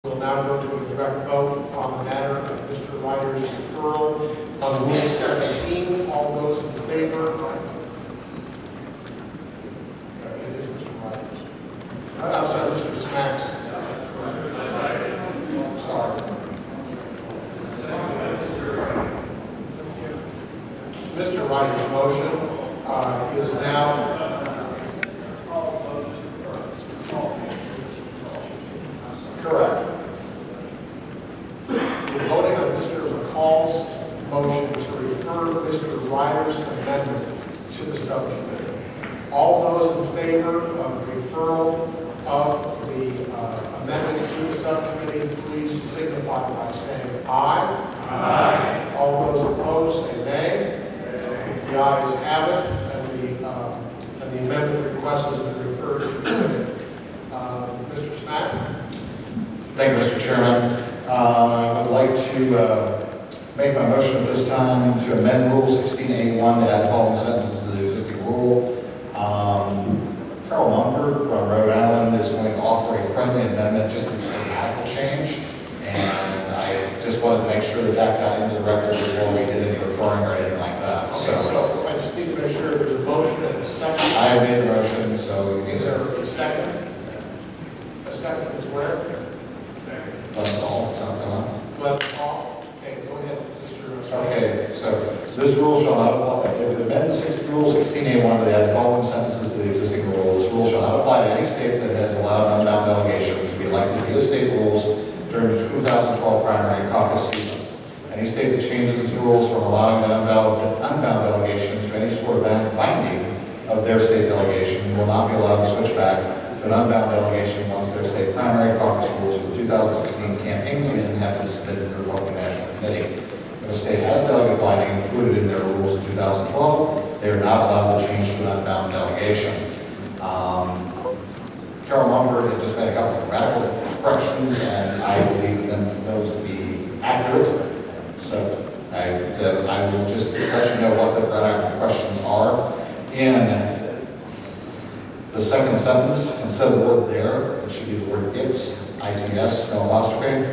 We'll now go to a direct vote on the matter of Mr. Ryder's referral on Rule 17. All those in favor? It is Mr. Ryder's. I'm sorry, Mr. Smack's. Sorry. Mr. Ryder's motion is now correct. We're voting on Mr. McCall's motion to refer Mr. Ryder's amendment to the subcommittee. All those in favor of referral of the amendment to the subcommittee, please signify by saying aye. Aye. All those opposed say nay. The ayes have it, and the amendment request has been referred to the committee. Mr. Smack? Thank you, Mr. Chairman. I would like to make my motion at this time to amend Rule 16A1 to add following sentences to the existing rule. Carol Mumford from Rhode Island is going to offer a friendly amendment just as a grammatical change, and I just wanted to make sure that that got into the record before we did any referring or anything like that. Okay, so I just need to make sure there's a motion and a second. I have made the motion, so is there a second? A second is where? That's all. Something on. Left call. Okay, go ahead, Mr. Okay, so this rule shall not apply. If it amends Rule 16A1 to add following sentences to the existing rule, this rule shall not apply to any state that has allowed unbound delegation to be elected via state rules during the 2012 primary caucus season. Any state that changes its rules from allowing an unbound delegation to any sort of binding of their state delegation will not be allowed to switch back to an unbound delegation once their state primary caucus rules for the 2016 campaign season have been submitted to the Republican National Committee. If a state has delegate binding included in their rules in 2012, they are not allowed to change to an unbound delegation. Carol Mumford has just made a couple of grammatical corrections, and I believe those to be accurate. So I will just let you know what the grammatical questions are. In the second sentence, instead of the word there, it should be the word its, I-T-S, no apostrophe.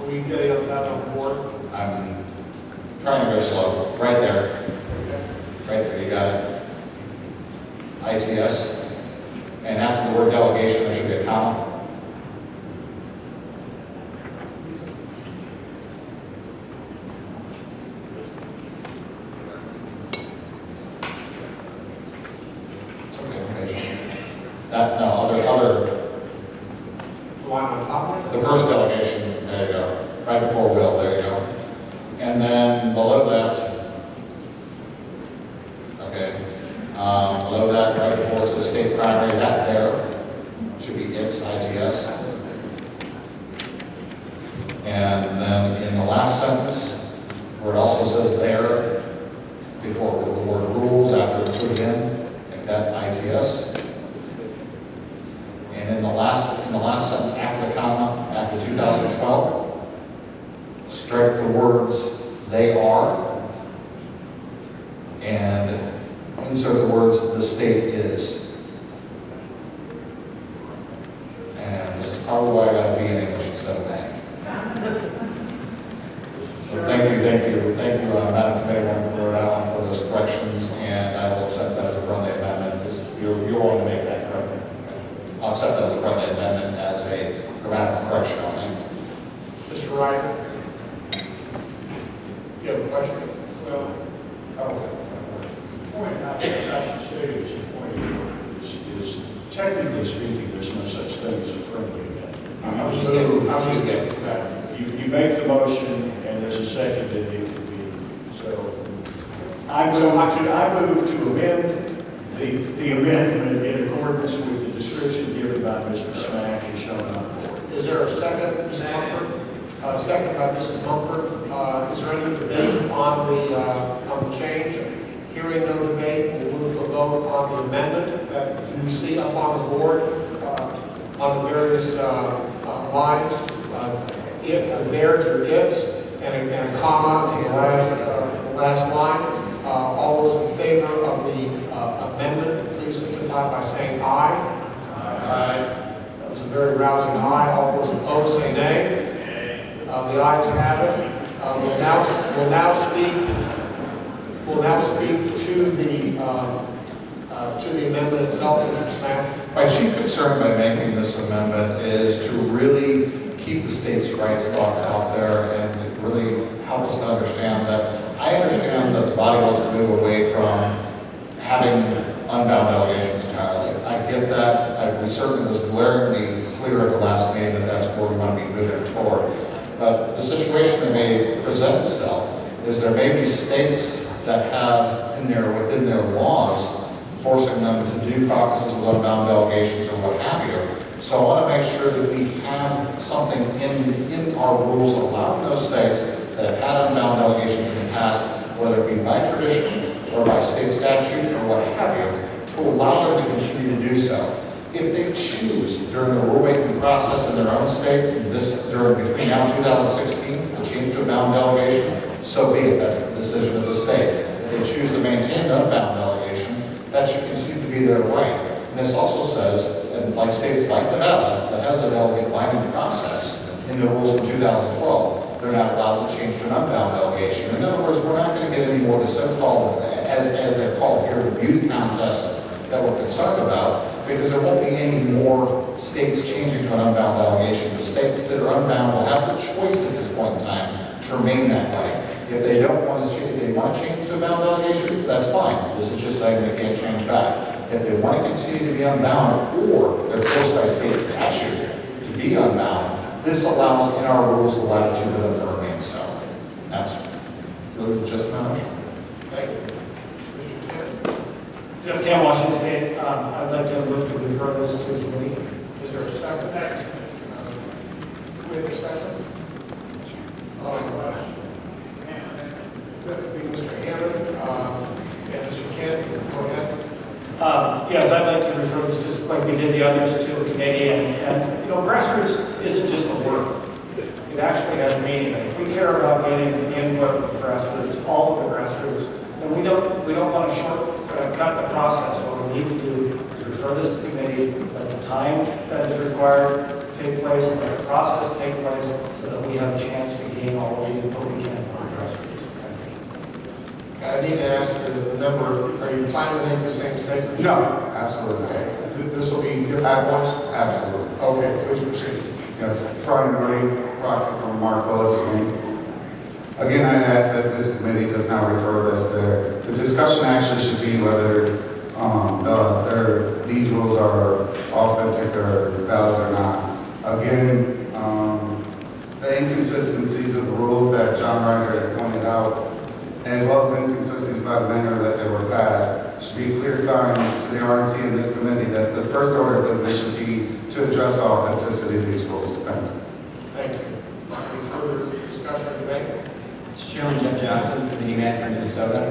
Are we getting that on the board? I'm trying to go slow. Right there. Right there, you got it. I-T-S. And after the word delegation, there should be a comma. It's okay, I'm patient. That, no, other. The line on top of it? The first delegation, there you go. Right before will, there you go. And then below that, okay, below that, right before it says state primary, that there should be its, I-T-S. And then in the last sentence, where it also says there, before the word rules, after it's put it in, like that, I-T-S. And in the last sentence, after the comma, after 2012, strike the words they are and insert the words the state is. And this is probably why I got to be in English instead of ag. So thank you, Madam Committeewoman for Rhode Island for those corrections, and I will accept that as a friendly amendment. You're willing to make that correct? I'll accept that as a friendly amendment as a grammatical correction only. Mr. Ryder? You have a question? Well, point out, as I should say, is a point is technically speaking, there's no such thing as a friendly amendment. I was just getting to that. You make the motion, and there's a second that it can be. So I move to amend the amendment in accordance with the description given by Mr. Smack and shown on the board. Is there a second, Mrs. Mumford? Second by Mrs. Mumford. Is there any debate on the change? Hearing no debate, we'll move to a vote on the amendment that we see up on the board on the various lines. There to its and a comma in the last line. All those in favor of the amendment, please signify by saying aye. Aye. That was a very rousing aye. All those opposed say The ayes have it. We'll now speak to the amendment itself, Mr. Smack. My chief concern by making this amendment is to really keep the states' rights thoughts out there and really help us to understand that. I understand that the body wants to move away from having unbound delegations entirely. I get that. We certainly was glaringly clear at the last meeting that that's where we want to be moving toward. But the situation that may present itself is there may be states that have within their laws forcing them to do caucuses with unbound delegations or what have you. So I want to make sure that we have something in our rules allowing those states that have had unbound delegations in the past, whether it be by tradition or by state statute or what have you, to allow them to continue to do so. If they choose during the rulemaking process in their own state, between now and 2016, to change to a bound delegation, so be it. That's the decision of the state. If they choose to maintain an unbound delegation, that should continue to be their right. And this also says, and like states like Nevada, that has a delegate binding process in the rules from 2012, they're not allowed to change to an unbound delegation. In other words, we're not going to get any more of the so-called, as they're called here, the beauty contests that we're concerned about, because there won't be any more states changing to an unbound delegation. The states that are unbound will have the choice at this point in time to remain that way. If they don't want to change, if they want to change to a bound delegation, that's fine. This is just saying they can't change back. If they want to continue to be unbound, or they're forced by state statute to be unbound, this allows in our rules the latitude for them to remain so. That's really just my motion. Thank you. Mr. Kent? Jeff Cam, Washington State. I'd like to move to refer this to the committee. Is there a second? Wait a second. That would be Mr. Hammond and Mr. Kent. Go ahead. Yes, I'd like to refer this just like we did the others to a committee. And you know, grassroots isn't just a word. It actually has meaning. If we care about getting the input of the grassroots, all of the grassroots, then we don't want to cut the process. What we need to do is refer this to the committee, let the time that is required take place, and let the process take place, so that we have a chance to gain all of the input we can from the grassroots. I need to ask the member, are you planning to make the same statement? No, absolutely. Okay. This will be different ones? Absolutely. Okay, please proceed. Yes, Brian Gray, proxy from Mark Willis. Again, I'd ask that this committee does not refer this to, the discussion actually should be whether these rules are authentic or valid or not. Again, the inconsistencies of the rules that John Ryder had pointed out, as well as inconsistencies by the manner that they were passed, should be a clear sign to the RNC and this committee that the first order of business should be to address the authenticity of these rules. Thanks. Thank you. Any further discussion or debate? Mr. Chairman, Jeff Johnson, committee man from Minnesota,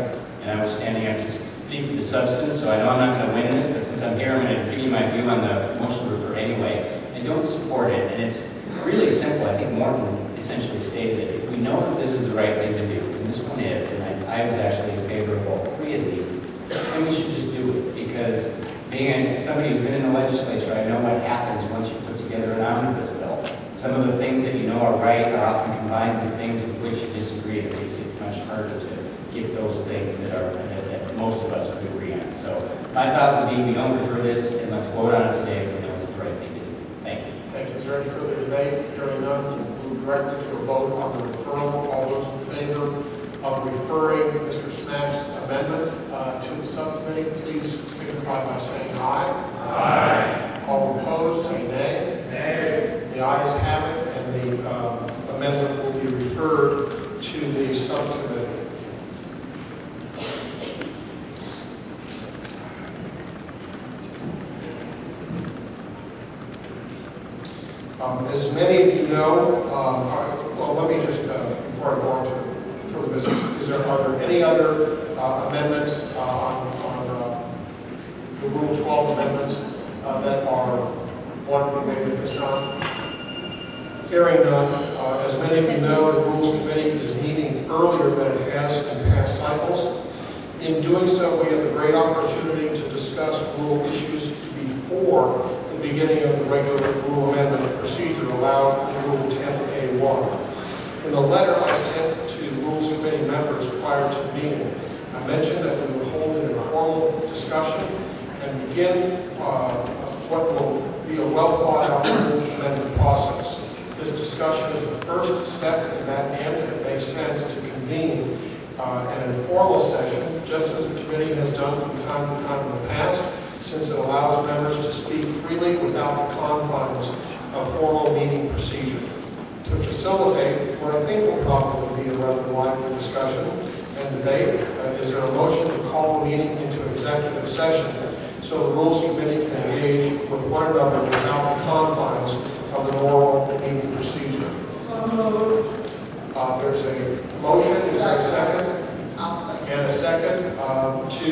and I was standing up to speak to the substance, so I know I'm not going to win this, but since I'm here, I'm going to give you my view on the motion to refer anyway, and don't support it. And it's really simple. I think Morton essentially stated it. If we know that this is the right thing to do, and this one is, and I was actually in favor of all three of these, then we should just do it. Because being somebody who's been in the legislature, I know what happens once you put together an omnibus bill. Some of the things that you know are right are often combined with things with which you disagree. It makes it much harder to get those things that most of us would agree on. So my thought would be we don't refer this, and let's vote on it today if we know it's the right thing to do. Thank you. Thank you. Is there any further debate? Hearing none, move directly to a vote on the referral. All those in favor of referring Mr. Smack's amendment to the subcommittee, please signify by saying aye. Aye. All opposed, say nay. Nay. The ayes have it, and the amendment will be referred to the subcommittee. As many of you know, well, let me just, before I go on to further business, are there any other amendments on the Rule 12 amendments that want to be made at this time? Hearing none, as many of you know, the Rules Committee is meeting earlier than it has in past cycles. In doing so, we have a great opportunity to discuss rule issues before the beginning of the regular rule amendment procedure allowed in Rule 10A1. a letter I sent to Rules Committee members prior to the meeting, I mentioned that we would hold an informal discussion and begin what will be a well-thought-out rule amendment process. This discussion is the first step in that end, and it makes sense to convene an informal session, just as the committee has done from time to time in the past, since it allows members to speak freely without the confines of formal meeting procedure. To facilitate what I think will probably be a rather lively discussion and debate, is there a motion to call the meeting into executive session so the Rules Committee can engage with one another without the confines of the normal meeting procedure? There's a motion, is there a second? And a second to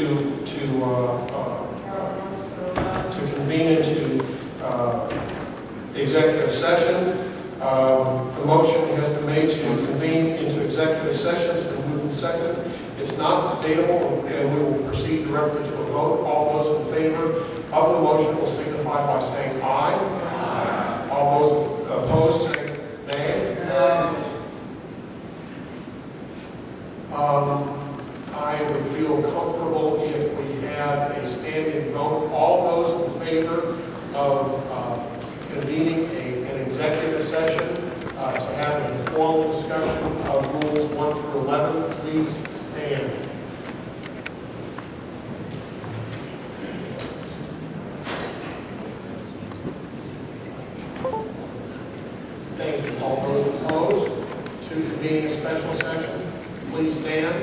convene into executive session. The motion has been made to convene into executive session. It's been moved and seconded. It's not debatable, and we will proceed directly to a vote. All those in favor of the motion will signify by saying aye. Aye. All those opposed say nay. I would feel comfortable if we had a standing vote. All those in favor of convening an executive session to have an informal discussion of Rules 1 through 11, please stand. Thank you. All those opposed to convening a special session, please stand.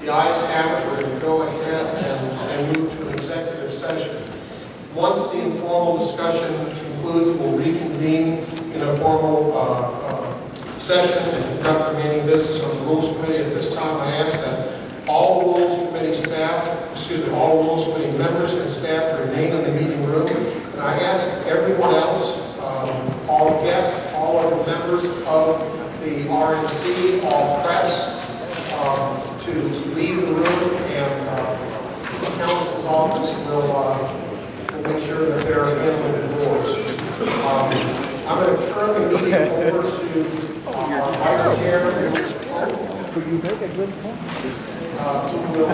The ayes have it. We're going to go ahead and move to an executive session. Once the informal discussion concludes, we'll reconvene in a formal session and conduct the meeting business of the Rules Committee. At this time, I ask that all Rules Committee staff, all Rules Committee members and staff remain in the meeting room. And I ask everyone else, all guests, all other members of the RNC, all press, to leave the room, and the council's office will make sure that they're handling the doors. I'm going to turn the meeting over to our vice chair, who will